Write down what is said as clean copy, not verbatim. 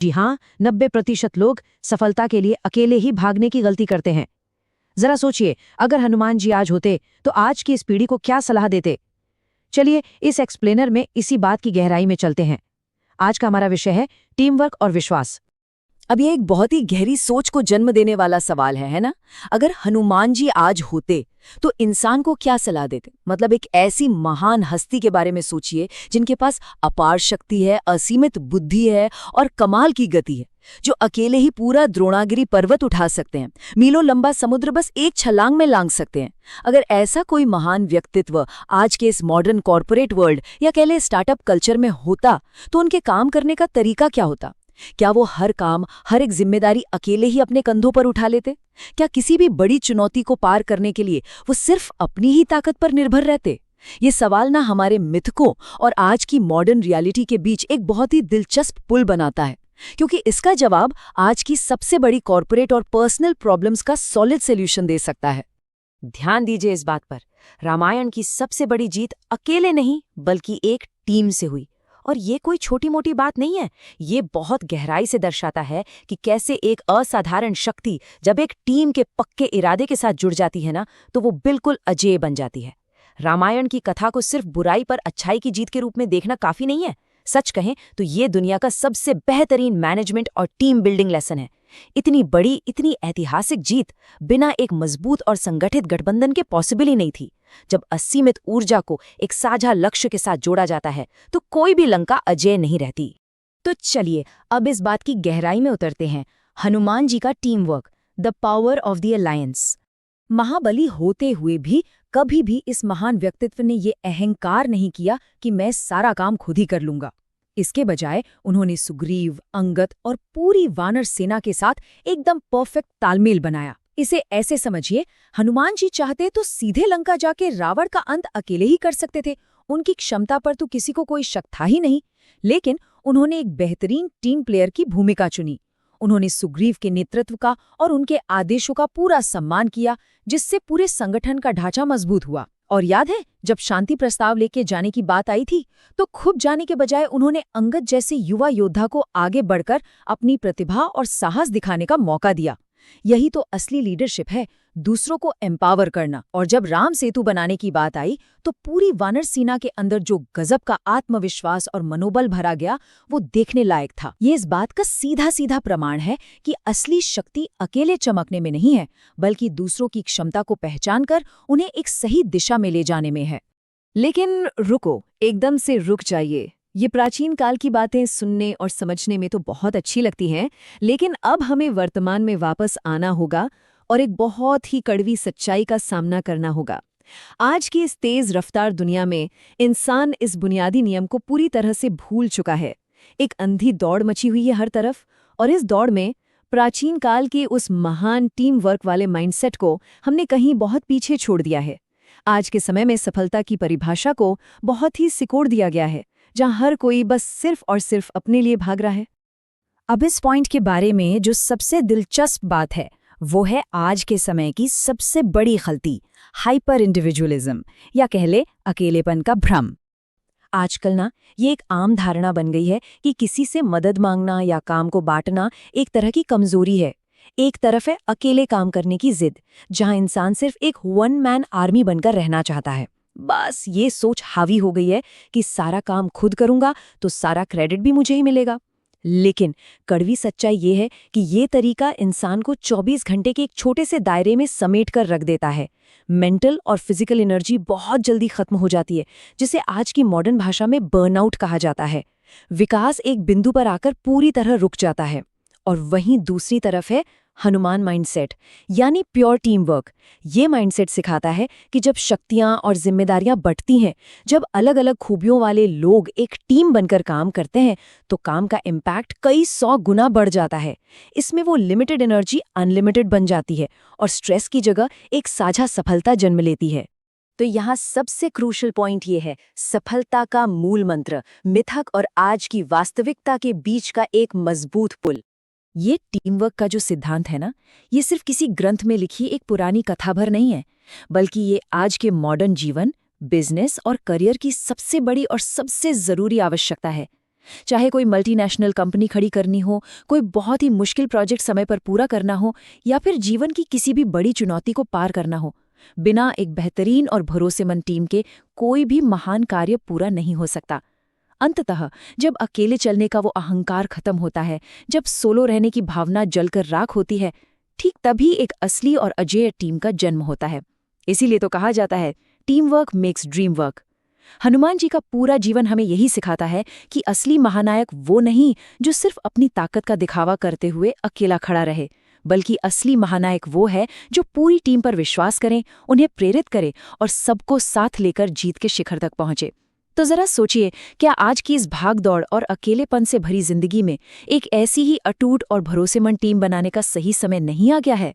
जी हाँ, 90% लोग सफलता के लिए अकेले ही भागने की गलती करते हैं। जरा सोचिए, अगर हनुमान जी आज होते तो आज की इस पीढ़ी को क्या सलाह देते। चलिए इस एक्सप्लेनर में इसी बात की गहराई में चलते हैं। आज का हमारा विषय है टीम वर्क और विश्वास। अब ये एक बहुत ही गहरी सोच को जन्म देने वाला सवाल है ना। अगर हनुमान जी आज होते तो इंसान को क्या सलाह देते? मतलब एक ऐसी महान हस्ती के बारे में सोचिए जिनके पास अपार शक्ति है, असीमित बुद्धि है और कमाल की गति है, जो अकेले ही पूरा द्रोणागिरी पर्वत उठा सकते हैं, मीलों लंबा समुद्र बस एक छलांग में लांघ सकते हैं। अगर ऐसा कोई महान व्यक्तित्व आज के इस मॉडर्न कॉर्पोरेट वर्ल्ड या कह ले स्टार्टअप कल्चर में होता तो उनके काम करने का तरीका क्या होता? क्या वो हर काम, हर एक जिम्मेदारी अकेले ही अपने कंधों पर उठा लेते? क्या किसी भी बड़ी चुनौती को पार करने के लिए वो सिर्फ अपनी ही ताकत पर निर्भर रहते? ये सवाल ना हमारे मिथकों और आज की मॉडर्न रियलिटी के बीच एक बहुत ही दिलचस्प पुल बनाता है, क्योंकि इसका जवाब आज की सबसे बड़ी कॉर्पोरेट और पर्सनल प्रॉब्लम्स का सॉलिड सॉल्यूशन दे सकता है। ध्यान दीजिए इस बात पर, रामायण की सबसे बड़ी जीत अकेले नहीं बल्कि एक टीम से हुई। और ये कोई छोटी मोटी बात नहीं है, ये बहुत गहराई से दर्शाता है कि कैसे एक असाधारण शक्ति जब एक टीम के पक्के इरादे के साथ जुड़ जाती है ना, तो वो बिल्कुल अजेय बन जाती है। रामायण की कथा को सिर्फ बुराई पर अच्छाई की जीत के रूप में देखना काफी नहीं है। सच कहें तो ये दुनिया का सबसे बेहतरीन मैनेजमेंट और टीम बिल्डिंग लेसन है। इतनी बड़ी, इतनी ऐतिहासिक जीत बिना एक मजबूत और संगठित गठबंधन के पॉसिबल ही नहीं थी। जब असीमित ऊर्जा को एक साझा लक्ष्य के साथ जोड़ा जाता है तो कोई भी लंका अजेय नहीं रहती। तो चलिए अब इस बात की गहराई में उतरते हैं। हनुमान जी का team work, the power of the alliance. महाबली होते हुए भी कभी भी इस महान व्यक्तित्व ने ये अहंकार नहीं किया कि मैं सारा काम खुद ही कर लूंगा। इसके बजाय उन्होंने सुग्रीव, अंगद और पूरी वानर सेना के साथ एकदम परफेक्ट तालमेल बनाया। इसे ऐसे समझिए, हनुमान जी चाहते तो सीधे लंका जाके रावण का अंत अकेले ही कर सकते थे। उनकी क्षमता पर तो किसी को कोई शक था ही नहीं। लेकिन उन्होंने एक बेहतरीन टीम प्लेयर की भूमिका चुनी। उन्होंने सुग्रीव के नेतृत्व का और उनके आदेशों का पूरा सम्मान किया, जिससे पूरे संगठन का ढांचा मजबूत हुआ। और याद है, जब शांति प्रस्ताव लेके जाने की बात आई थी तो खुद जाने के बजाय उन्होंने अंगद जैसे युवा योद्धा को आगे बढ़कर अपनी प्रतिभा और साहस दिखाने का मौका दिया। यही तो असली लीडरशिप है, दूसरों को एम्पावर करना। और जब राम सेतु बनाने की बात आई तो पूरी वानर सेना के अंदर जो गजब का आत्मविश्वास और मनोबल भरा गया, वो देखने लायक था। ये इस बात का सीधा सीधा प्रमाण है कि असली शक्ति अकेले चमकने में नहीं है, बल्कि दूसरों की क्षमता को पहचान कर उन्हें एक सही दिशा में ले जाने में है। लेकिन रुको, एकदम से रुक जाइए। ये प्राचीन काल की बातें सुनने और समझने में तो बहुत अच्छी लगती हैं, लेकिन अब हमें वर्तमान में वापस आना होगा और एक बहुत ही कड़वी सच्चाई का सामना करना होगा। आज की इस तेज रफ्तार दुनिया में इंसान इस बुनियादी नियम को पूरी तरह से भूल चुका है। एक अंधी दौड़ मची हुई है हर तरफ, और इस दौड़ में प्राचीन काल के उस महान टीम वर्क वाले माइंडसेट को हमने कहीं बहुत पीछे छोड़ दिया है। आज के समय में सफलता की परिभाषा को बहुत ही सिकोड़ दिया गया है, जहां हर कोई बस सिर्फ और सिर्फ अपने लिए भाग रहा है। अब इस पॉइंट के बारे में जो सबसे दिलचस्प बात है वो है आज के समय की सबसे बड़ी गलती, हाइपर इंडिविजुअलिज्म, या कह ले अकेलेपन का भ्रम। आजकल ना ये एक आम धारणा बन गई है कि किसी से मदद मांगना या काम को बांटना एक तरह की कमजोरी है। एक तरफ है अकेले काम करने की जिद, जहां इंसान सिर्फ एक वन मैन आर्मी बनकर रहना चाहता है। बस ये सोच हावी हो गई है कि सारा काम खुद करूंगा तो सारा क्रेडिट भी मुझे ही मिलेगा। लेकिन कड़वी सच्चाई ये है कि ये तरीका इंसान को 24 घंटे के एक छोटे से दायरे में समेट कर रख देता है। मेंटल और फिजिकल एनर्जी बहुत जल्दी खत्म हो जाती है, जिसे आज की मॉडर्न भाषा में बर्नआउट कहा जाता है। विकास एक बिंदु पर आकर पूरी तरह रुक जाता है। और वहीं दूसरी तरफ है हनुमान माइंडसेट, यानी प्योर टीम वर्क। ये माइंडसेट सिखाता है कि जब शक्तियां और जिम्मेदारियां बंटती हैं, जब अलग अलग खूबियों वाले लोग एक टीम बनकर काम करते हैं, तो काम का इम्पैक्ट कई 100 गुना बढ़ जाता है। इसमें वो लिमिटेड एनर्जी अनलिमिटेड बन जाती है और स्ट्रेस की जगह एक साझा सफलता जन्म लेती है। तो यहाँ सबसे क्रूशल पॉइंट ये है, सफलता का मूल मंत्र, मिथक और आज की वास्तविकता के बीच का एक मजबूत पुल। ये टीम वर्क का जो सिद्धांत है ना, ये सिर्फ किसी ग्रंथ में लिखी एक पुरानी कथा भर नहीं है, बल्कि ये आज के मॉडर्न जीवन, बिजनेस और करियर की सबसे बड़ी और सबसे जरूरी आवश्यकता है। चाहे कोई मल्टीनेशनल कंपनी खड़ी करनी हो, कोई बहुत ही मुश्किल प्रोजेक्ट समय पर पूरा करना हो, या फिर जीवन की किसी भी बड़ी चुनौती को पार करना हो, बिना एक बेहतरीन और भरोसेमंद टीम के कोई भी महान कार्य पूरा नहीं हो सकता। अंततः जब अकेले चलने का वो अहंकार खत्म होता है, जब सोलो रहने की भावना जलकर राख होती है, ठीक तभी एक असली और अजेय टीम का जन्म होता है। इसीलिए तो कहा जाता है, team work makes dream work. Hanuman ji का पूरा जीवन हमें यही सिखाता है कि असली महानायक वो नहीं जो सिर्फ अपनी ताकत का दिखावा करते हुए अकेला खड़ा रहे, बल्कि असली महानायक वो है जो पूरी टीम पर विश्वास करे, उन्हें प्रेरित करे और सबको साथ लेकर जीत के शिखर तक पहुंचे। तो जरा सोचिए, क्या आज की इस भागदौड़ और अकेलेपन से भरी जिंदगी में एक ऐसी ही अटूट और भरोसेमंद टीम बनाने का सही समय नहीं आ गया है?